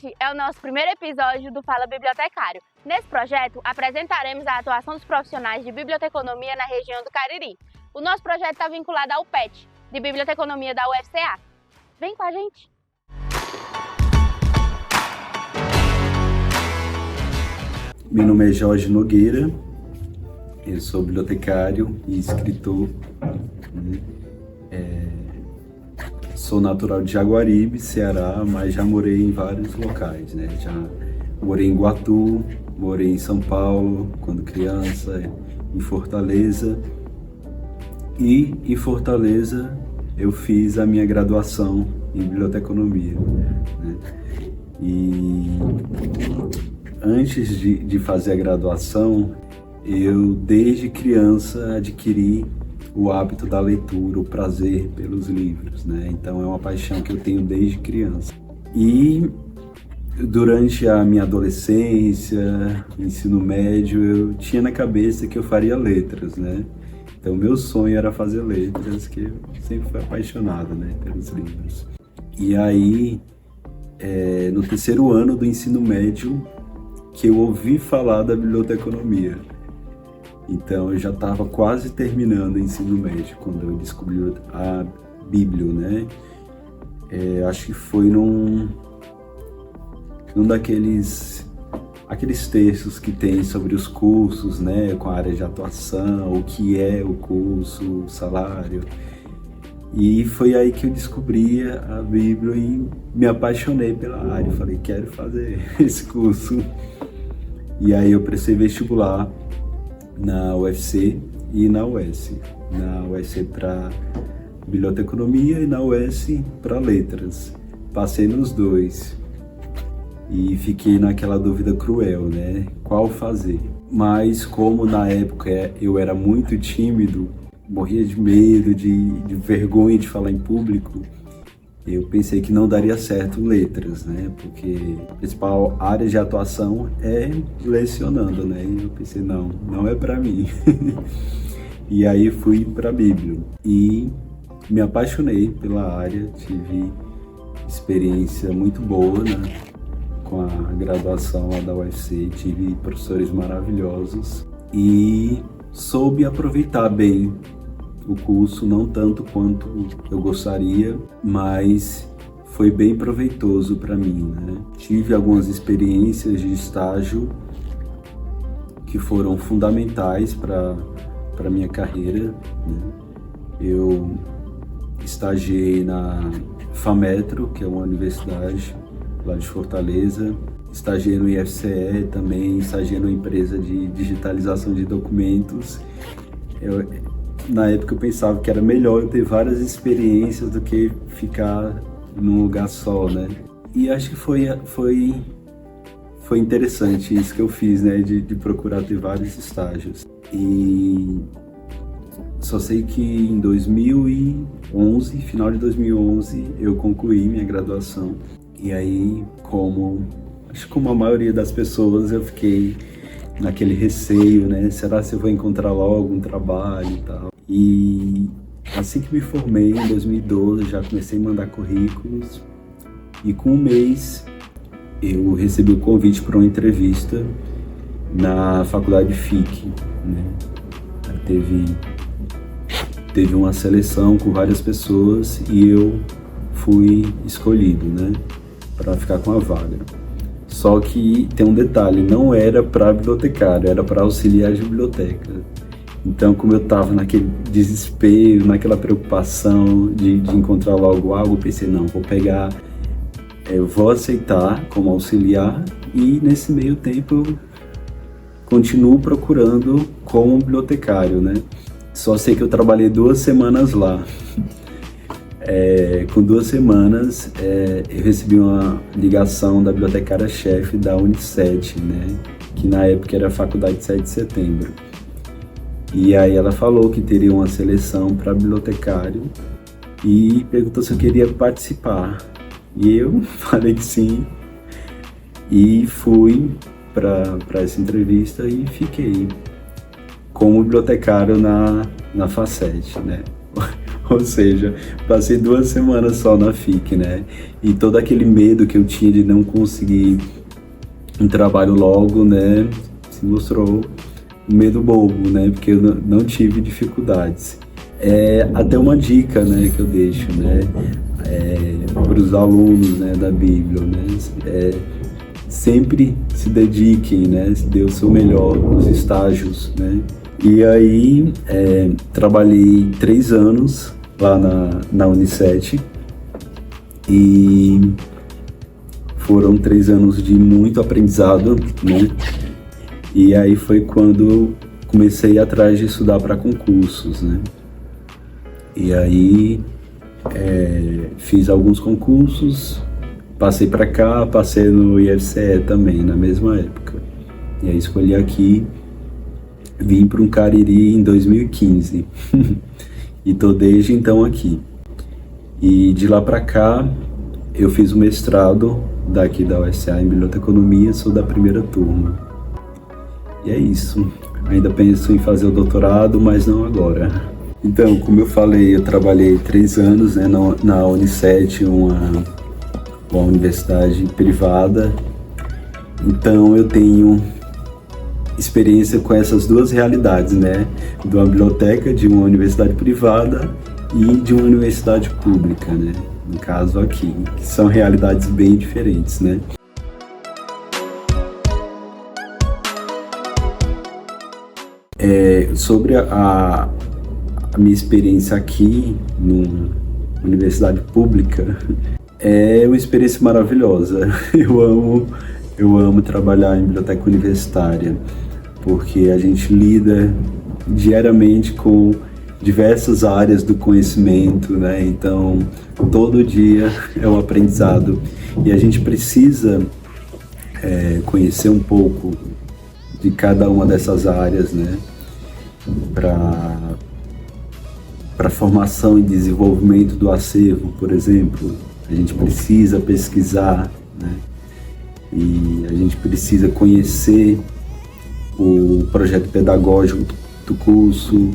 Hoje é o nosso primeiro episódio do Fala Bibliotecário. Nesse projeto, apresentaremos a atuação dos profissionais de biblioteconomia na região do Cariri. O nosso projeto está vinculado ao PET, de Biblioteconomia da UFCA. Vem com a gente! Meu nome é Jorge Nogueira, eu sou bibliotecário e escritor. Sou natural de Jaguaribe, Ceará, mas já morei em vários locais, né? Já morei em Iguatu, morei em São Paulo quando criança, em Fortaleza. E em Fortaleza eu fiz a minha graduação em biblioteconomia, né? E antes de fazer a graduação, eu desde criança adquiri o hábito da leitura, o prazer pelos livros, né? Então é uma paixão que eu tenho desde criança. E durante a minha adolescência, ensino médio, eu tinha na cabeça que eu faria letras, né? Então meu sonho era fazer letras, que eu sempre fui apaixonado, né, pelos livros. E aí, no terceiro ano do ensino médio, que eu ouvi falar da biblioteconomia. Então eu já estava quase terminando o ensino médio quando eu descobri a Bíblia, né? Acho que foi num daqueles textos que tem sobre os cursos, né? Com a área de atuação, o que é o curso, o salário. E foi aí que eu descobri a Bíblia e me apaixonei pela área. Falei, quero fazer esse curso. E aí eu prestei vestibular na UFC e na UES. Na UES para biblioteconomia e na UES para letras. Passei nos dois e fiquei naquela dúvida cruel, né? Qual fazer? Mas como na época eu era muito tímido, morria de medo, de vergonha de falar em público, eu pensei que não daria certo letras, né? Porque a principal área de atuação é lecionando, né? E eu pensei, não é para mim. E aí fui para a Bíblia e me apaixonei pela área, tive experiência muito boa, né? Com a graduação lá da UFC, tive professores maravilhosos e soube aproveitar bem o curso, não tanto quanto eu gostaria, mas foi bem proveitoso para mim, né? Tive algumas experiências de estágio que foram fundamentais para a minha carreira, né? Eu estagiei na FAMetro, que é uma universidade lá de Fortaleza, estagiei no IFCE também, estagiei numa empresa de digitalização de documentos. Na época eu pensava que era melhor eu ter várias experiências do que ficar num lugar só, né? E acho que foi interessante isso que eu fiz, né? De procurar ter vários estágios. E só sei que em 2011, final de 2011, eu concluí minha graduação. E aí, acho que como a maioria das pessoas, eu fiquei naquele receio, né? Será que eu vou encontrar logo um trabalho e tal? E assim que me formei, em 2012, já comecei a mandar currículos. E com um mês, eu recebi o convite para uma entrevista na faculdade FIC, né? Teve uma seleção com várias pessoas e eu fui escolhido, né? Para ficar com a vaga. Só que tem um detalhe, não era para bibliotecário, era para auxiliar de biblioteca. Então, como eu estava naquele desespero, naquela preocupação de encontrar logo algo, eu pensei, não, eu vou aceitar como auxiliar e nesse meio tempo eu continuo procurando como bibliotecário, né? Só sei que eu trabalhei 2 semanas lá. Com 2 semanas, eu recebi uma ligação da bibliotecária-chefe da Unicet, né? Que na época era a Faculdade 7 de Setembro. E aí ela falou que teria uma seleção para bibliotecário e perguntou se eu queria participar. E eu falei que sim. E fui para essa entrevista e fiquei como bibliotecário na Facet, né? Ou seja, passei 2 semanas só na FIC, né? E todo aquele medo que eu tinha de não conseguir um trabalho logo, né, se mostrou um medo bobo, né? Porque eu não tive dificuldades. Até uma dica, né, que eu deixo, né, para os alunos, né, da Bíblia, né, sempre se dediquem, né, dê o seu melhor nos estágios, né. E aí trabalhei 3 anos lá na Unicef e foram 3 anos de muito aprendizado, né. E aí foi quando comecei a ir atrás de estudar para concursos, né. E aí fiz alguns concursos, passei para cá, passei no IFCE também, na mesma época. E aí escolhi aqui, vim para um Cariri em 2015 e tô desde então aqui. E de lá para cá eu fiz o mestrado daqui da UFCA em Biblioteconomia, sou da primeira turma. E é isso, ainda penso em fazer o doutorado, mas não agora. Então, como eu falei, eu trabalhei 3 anos, né, na Unicef, uma universidade privada. Então, eu tenho experiência com essas 2 realidades, né, de uma biblioteca de uma universidade privada e de uma universidade pública, né, no caso aqui, que são realidades bem diferentes, né. Sobre a minha experiência aqui na universidade pública, é uma experiência maravilhosa. Eu amo trabalhar em biblioteca universitária, porque a gente lida diariamente com diversas áreas do conhecimento, né? Então, todo dia é um aprendizado e a gente precisa conhecer um pouco de cada uma dessas áreas, né? Para formação e desenvolvimento do acervo, por exemplo, a gente precisa pesquisar, né? E a gente precisa conhecer o projeto pedagógico do curso,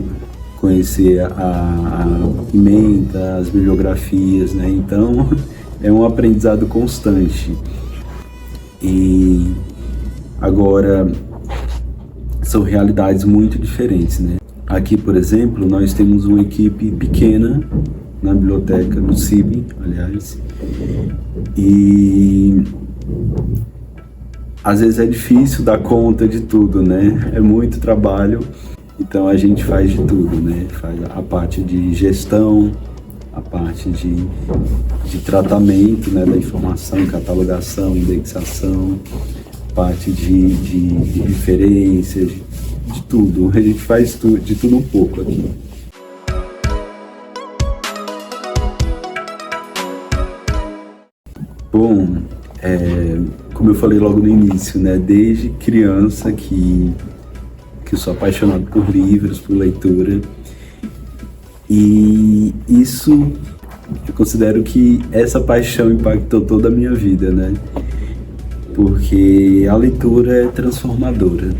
conhecer a ementa, as bibliografias, né? Então, é um aprendizado constante. E agora, são realidades muito diferentes, né? Aqui, por exemplo, nós temos uma equipe pequena na biblioteca, no CIB, aliás, e às vezes é difícil dar conta de tudo, né? É muito trabalho, então a gente faz de tudo, né? Faz a parte de gestão, a parte de tratamento, né, da informação, catalogação, indexação, parte de referências, de tudo. A gente faz de tudo um pouco aqui. Bom, como eu falei logo no início, né, desde criança que eu sou apaixonado por livros, por leitura, e isso, eu considero que essa paixão impactou toda a minha vida, né, porque a leitura é transformadora.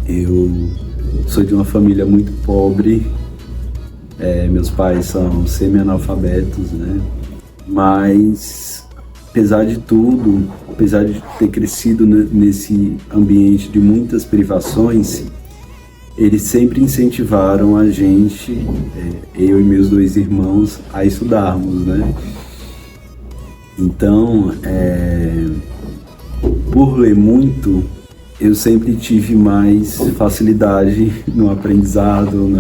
Eu sou de uma família muito pobre, meus pais são semi-analfabetos, né, mas apesar de tudo, apesar de ter crescido nesse ambiente de muitas privações, eles sempre incentivaram a gente, eu e meus 2 irmãos, a estudarmos, né? Então, por ler muito, eu sempre tive mais facilidade no aprendizado,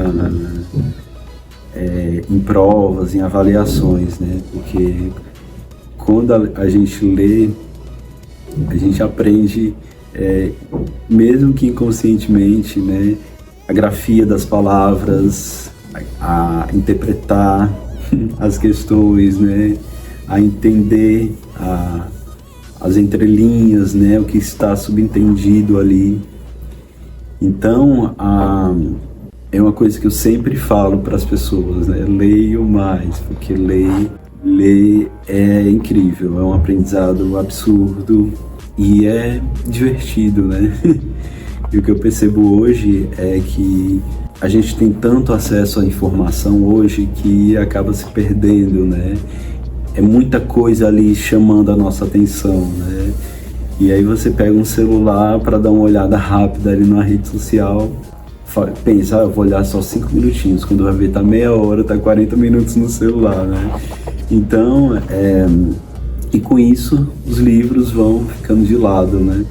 em provas, em avaliações, né? Porque quando a gente lê, a gente aprende, mesmo que inconscientemente, né, a grafia das palavras, a interpretar as questões, né, a entender as entrelinhas, né, o que está subentendido ali. Então, é uma coisa que eu sempre falo para as pessoas, né, leiam mais, porque ler é incrível, é um aprendizado absurdo e é divertido, né? E o que eu percebo hoje é que a gente tem tanto acesso à informação hoje que acaba se perdendo, né? É muita coisa ali chamando a nossa atenção, né? E aí você pega um celular para dar uma olhada rápida ali numa rede social, pensa, eu vou olhar só 5 minutinhos, quando vai ver tá meia hora, tá 40 minutos no celular, né? Então, e com isso os livros vão ficando de lado, né?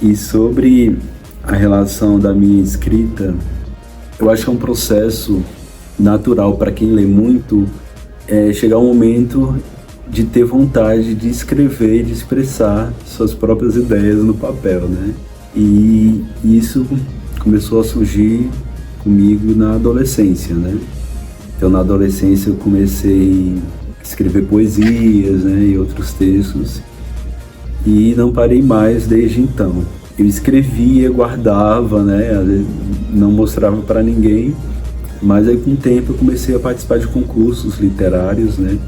E sobre a relação da minha escrita, eu acho que é um processo natural para quem lê muito, chegar um momento de ter vontade de escrever, de expressar suas próprias ideias no papel, né? E isso começou a surgir comigo na adolescência, né? Então, na adolescência eu comecei a escrever poesias, né, e outros textos, e não parei mais desde então. Eu escrevia, guardava, né, às vezes não mostrava para ninguém, mas aí com o tempo eu comecei a participar de concursos literários, né?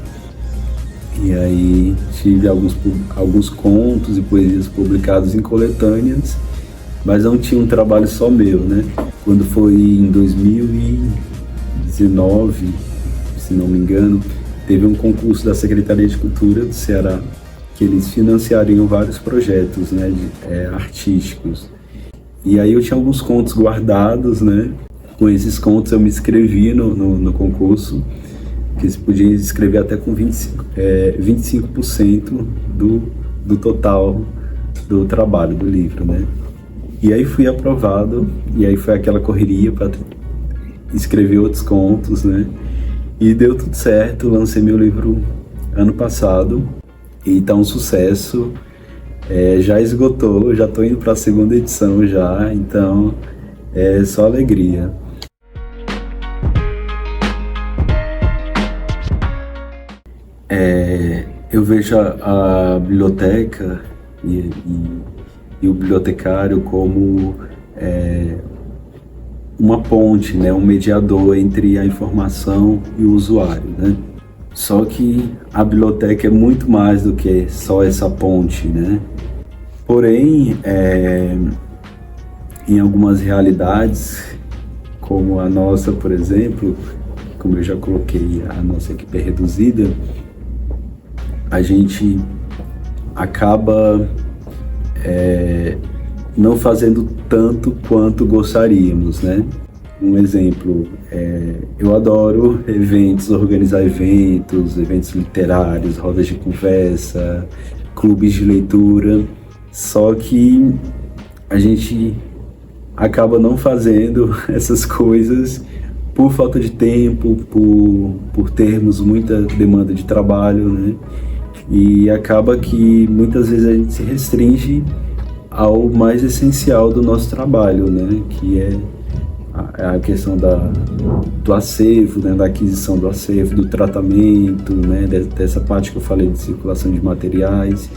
E aí tive alguns contos e poesias publicados em coletâneas, mas não tinha um trabalho só meu, né? Quando foi em 2019, se não me engano, teve um concurso da Secretaria de Cultura do Ceará, que eles financiariam vários projetos, né, artísticos. E aí eu tinha alguns contos guardados, né? Com esses contos eu me inscrevi no concurso, que se podia escrever até com 25% do total do trabalho, do livro, né? E aí fui aprovado, e aí foi aquela correria para escrever outros contos, né? E deu tudo certo, lancei meu livro ano passado, e tá um sucesso, já esgotou, já tô indo para a segunda edição já, então é só alegria. Eu vejo a biblioteca e o bibliotecário como uma ponte, né, um mediador entre a informação e o usuário, né? Só que a biblioteca é muito mais do que só essa ponte, né? Porém, em algumas realidades, como a nossa, por exemplo, como eu já coloquei, a nossa equipe é reduzida, a gente acaba não fazendo tanto quanto gostaríamos, né? Um exemplo, eu adoro eventos, organizar eventos literários, rodas de conversa, clubes de leitura, só que a gente acaba não fazendo essas coisas por falta de tempo, por termos muita demanda de trabalho, né? E acaba que muitas vezes a gente se restringe ao mais essencial do nosso trabalho, né? Que é a questão do acervo, né? Da aquisição do acervo, do tratamento, né? Dessa parte que eu falei de circulação de materiais.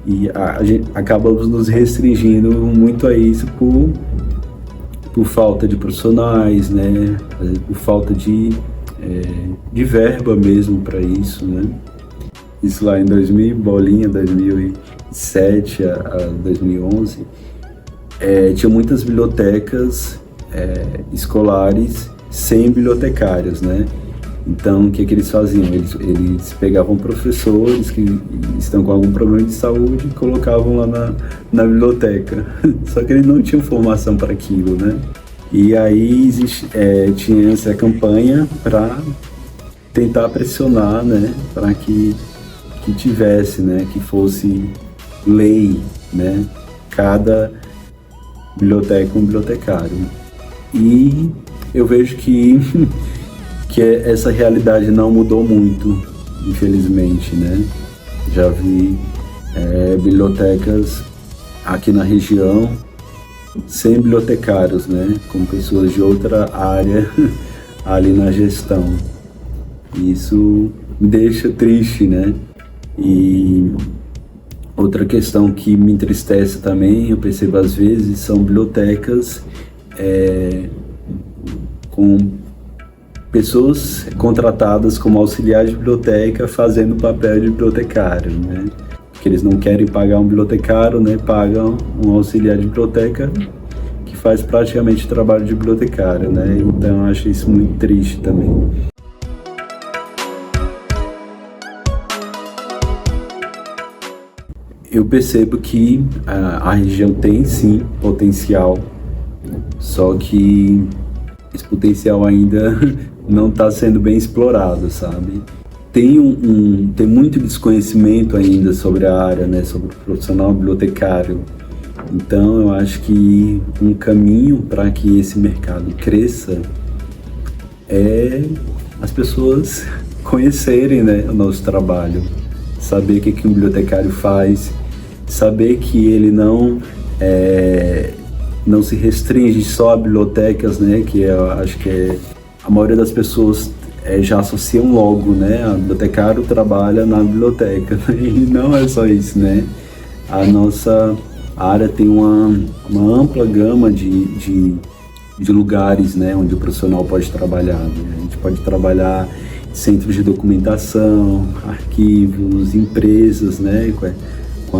E a gente acaba nos restringindo muito a isso por falta de profissionais, né? Por falta de verba mesmo para isso, né? Isso lá em 2007 a 2011, tinha muitas bibliotecas escolares sem bibliotecários, né? Então, o que eles faziam? Eles pegavam professores que estão com algum problema de saúde e colocavam lá na biblioteca. Só que eles não tinham formação para aquilo, né? E aí tinha essa campanha para tentar pressionar, né? Para que tivesse, né? Que fosse lei, né? Cada biblioteca um bibliotecário. E eu vejo que essa realidade não mudou muito, infelizmente, né? Já vi bibliotecas aqui na região sem bibliotecários, né? Com pessoas de outra área ali na gestão. Isso me deixa triste, né? E outra questão que me entristece também, eu percebo às vezes, são bibliotecas com pessoas contratadas como auxiliar de biblioteca fazendo papel de bibliotecário, né? Porque eles não querem pagar um bibliotecário, né? Pagam um auxiliar de biblioteca que faz praticamente o trabalho de bibliotecário, né? Então eu acho isso muito triste também. Eu percebo que a região tem sim potencial, só que esse potencial ainda não está sendo bem explorado, sabe? Tem muito desconhecimento ainda sobre a área, né, sobre o profissional bibliotecário. Então eu acho que um caminho para que esse mercado cresça é as pessoas conhecerem, né, o nosso trabalho, saber o que um bibliotecário faz, saber que ele não se restringe só a bibliotecas, né, que eu acho que a maioria das pessoas já associam logo, né, a bibliotecário trabalha na biblioteca, né, e não é só isso, né, a nossa área tem uma ampla gama de lugares, né, onde o profissional pode trabalhar, né? A gente pode trabalhar em centros de documentação, arquivos, empresas, né, com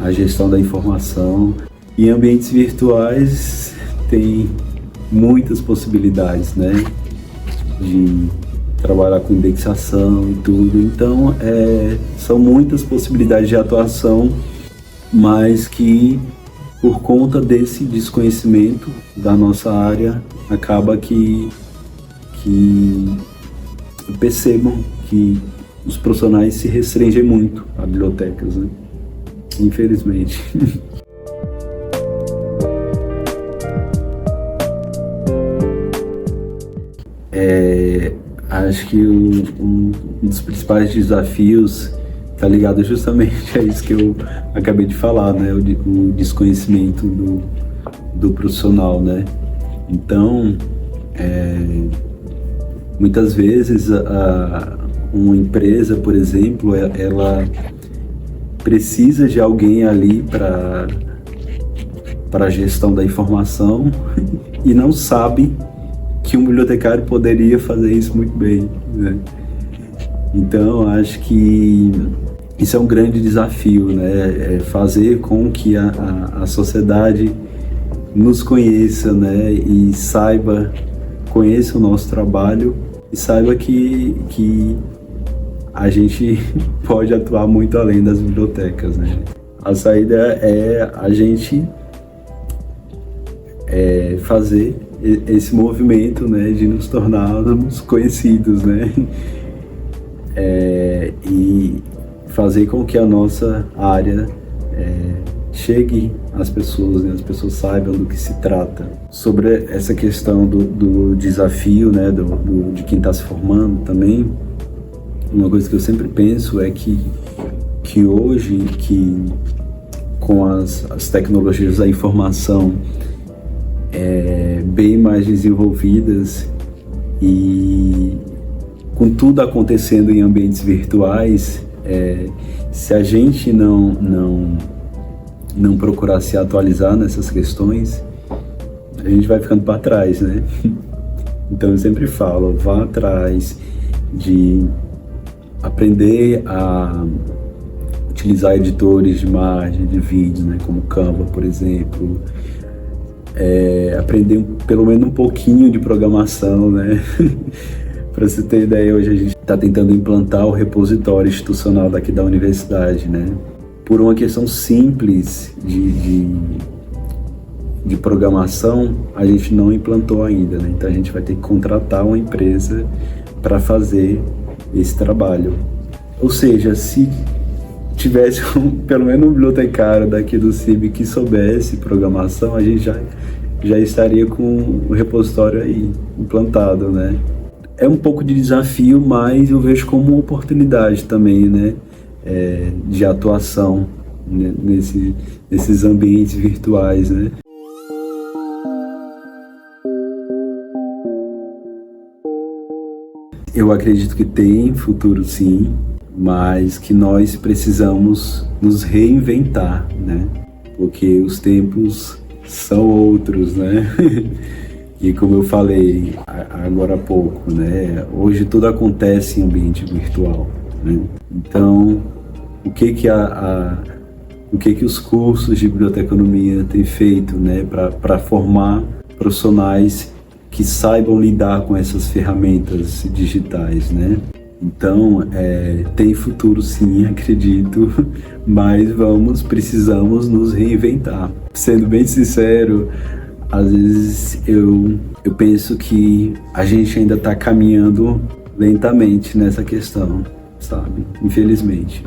a gestão da informação. E ambientes virtuais tem muitas possibilidades, né, de trabalhar com indexação e tudo. Então, são muitas possibilidades de atuação, mas que, por conta desse desconhecimento da nossa área, acaba que percebam que os profissionais se restringem muito a bibliotecas, né? Infelizmente. Acho que um dos principais desafios está ligado justamente a isso que eu acabei de falar, né? O desconhecimento do profissional, né? Então, muitas vezes uma empresa, por exemplo, ela precisa de alguém ali para a gestão da informação e não sabe que um bibliotecário poderia fazer isso muito bem, né? Então, acho que isso é um grande desafio, né? Fazer com que a sociedade nos conheça, né? E conheça o nosso trabalho e saiba que a gente pode atuar muito além das bibliotecas, né? A saída é a gente fazer esse movimento, né, de nos tornarmos conhecidos, né? E fazer com que a nossa área chegue às pessoas, né? As pessoas saibam do que se trata. Sobre essa questão do desafio, né, de quem está se formando também, uma coisa que eu sempre penso é que hoje, com as tecnologias da informação bem mais desenvolvidas e com tudo acontecendo em ambientes virtuais, se a gente não procurar se atualizar nessas questões, a gente vai ficando para trás, né? Então eu sempre falo, vá atrás de aprender a utilizar editores de imagem, de vídeo, né, como Canva, por exemplo, aprender pelo menos um pouquinho de programação, né? Para você ter ideia, hoje a gente está tentando implantar o repositório institucional daqui da universidade, né? Por uma questão simples de programação, a gente não implantou ainda, né? Então a gente vai ter que contratar uma empresa para fazer esse trabalho. Ou seja, se tivesse pelo menos um bibliotecário daqui do CIB que soubesse programação, a gente já estaria com o repositório aí implantado, né? É um pouco de desafio, mas eu vejo como uma oportunidade também, né? De atuação, né? Nesses ambientes virtuais, né? Eu acredito que tem futuro, sim, mas que nós precisamos nos reinventar, né? Porque os tempos são outros, né? E como eu falei agora há pouco, né? Hoje tudo acontece em ambiente virtual, né? Então, o que o que os cursos de biblioteconomia têm feito, né, para formar profissionais que saibam lidar com essas ferramentas digitais, né? Então, tem futuro sim, acredito, mas precisamos nos reinventar. Sendo bem sincero, às vezes eu penso que a gente ainda está caminhando lentamente nessa questão, sabe? Infelizmente.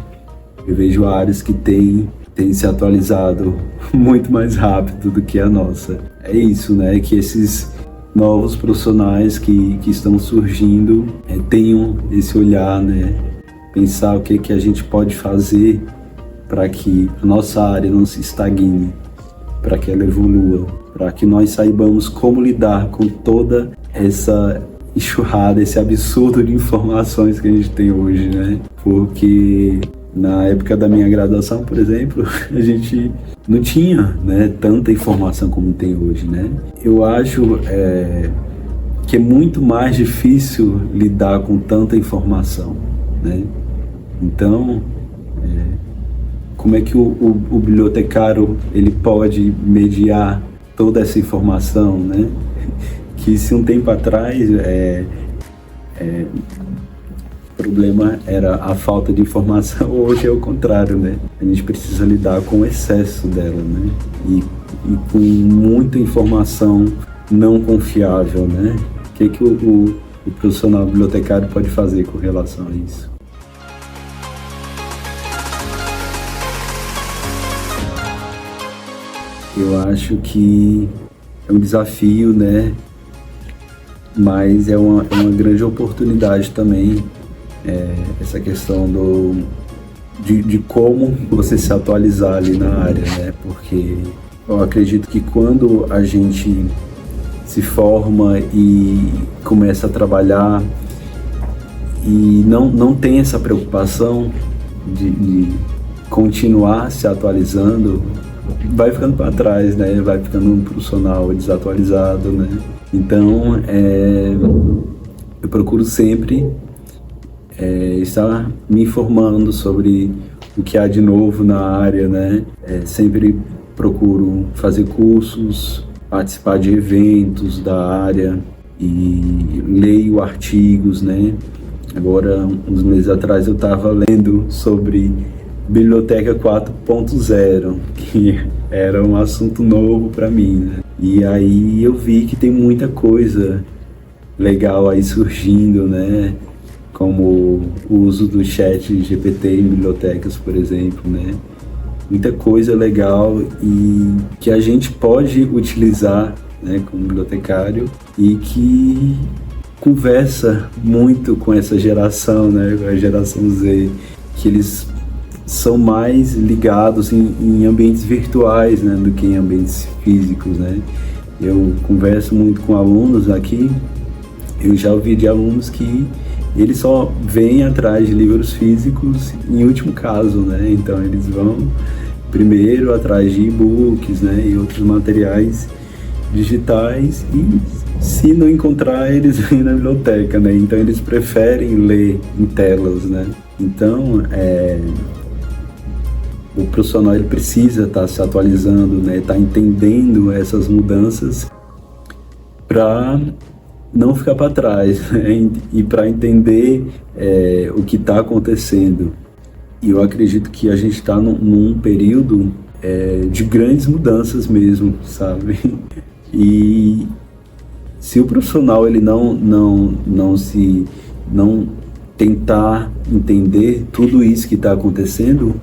Eu vejo áreas que têm se atualizado muito mais rápido do que a nossa. É isso, né? Que esses novos profissionais que estão surgindo tenham esse olhar, né? Pensar o que a gente pode fazer para que a nossa área não se estagne, para que ela evolua, para que nós saibamos como lidar com toda essa enxurrada, esse absurdo de informações que a gente tem hoje, né? Porque na época da minha graduação, por exemplo, a gente não tinha, né, tanta informação como tem hoje, né? Eu acho que é muito mais difícil lidar com tanta informação, né? Então, como é que o bibliotecário ele pode mediar toda essa informação, né? Que se um tempo atrás o problema era a falta de informação, hoje é o contrário, né? A gente precisa lidar com o excesso dela, né? E com muita informação não confiável, né? O que o profissional bibliotecário pode fazer com relação a isso? Eu acho que é um desafio, né? Mas é uma grande oportunidade também, essa questão de como você se atualizar ali na área, né? Porque eu acredito que quando a gente se forma e começa a trabalhar e não tem essa preocupação de continuar se atualizando, vai ficando para trás, né? Vai ficando um profissional desatualizado, né? Então, eu procuro sempre estar me informando sobre o que há de novo na área, né? Sempre procuro fazer cursos, participar de eventos da área e leio artigos, né? Agora, uns meses atrás, eu estava lendo sobre Biblioteca 4.0, que era um assunto novo para mim, né? E aí eu vi que tem muita coisa legal aí surgindo, né? Como o uso do chat GPT em bibliotecas, por exemplo, né? Muita coisa legal e que a gente pode utilizar, né, como bibliotecário e que conversa muito com essa geração, né, a geração Z, que eles são mais ligados em ambientes virtuais, né, do que em ambientes físicos, né. Eu converso muito com alunos aqui, eu já ouvi de alunos que eles só vêm atrás de livros físicos em último caso, né, então eles vão primeiro atrás de e-books, né, e outros materiais digitais e se não encontrar, eles vêm na biblioteca, né, então eles preferem ler em telas, né, então o profissional ele precisa estar se atualizando, né, estar entendendo essas mudanças para não ficar para trás, né, e para entender o que está acontecendo. E eu acredito que a gente está num período de grandes mudanças mesmo, sabe? E se o profissional ele não tentar entender tudo isso que está acontecendo,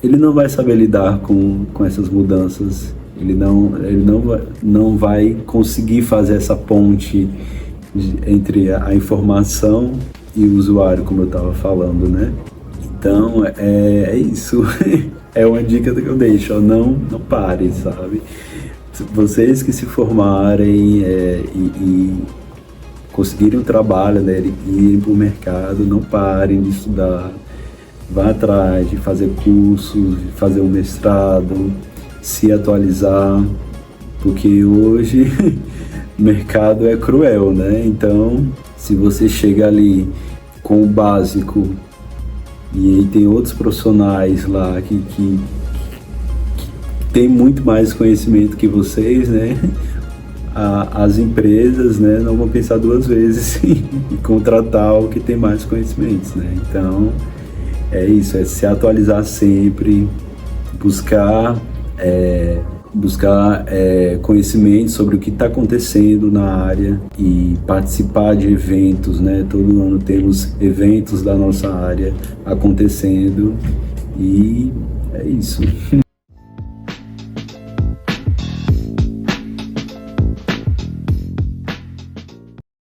ele não vai saber lidar com essas mudanças, ele não vai conseguir fazer essa ponte entre a informação e o usuário, como eu estava falando, né? Então, é isso. É uma dica que eu deixo, não pare, sabe? Vocês que se formarem e conseguirem um trabalho, né, e irem para o mercado, não parem de estudar. Vá atrás de fazer cursos, de fazer um mestrado, se atualizar, porque hoje o mercado é cruel, né? Então, se você chega ali com o básico e aí tem outros profissionais lá que tem muito mais conhecimento que vocês, né? As empresas, né, não vão pensar duas vezes em contratar o que tem mais conhecimentos, né? Então, é isso, é se atualizar sempre, buscar conhecimento sobre o que está acontecendo na área e participar de eventos, né? Todo ano temos eventos da nossa área acontecendo e é isso.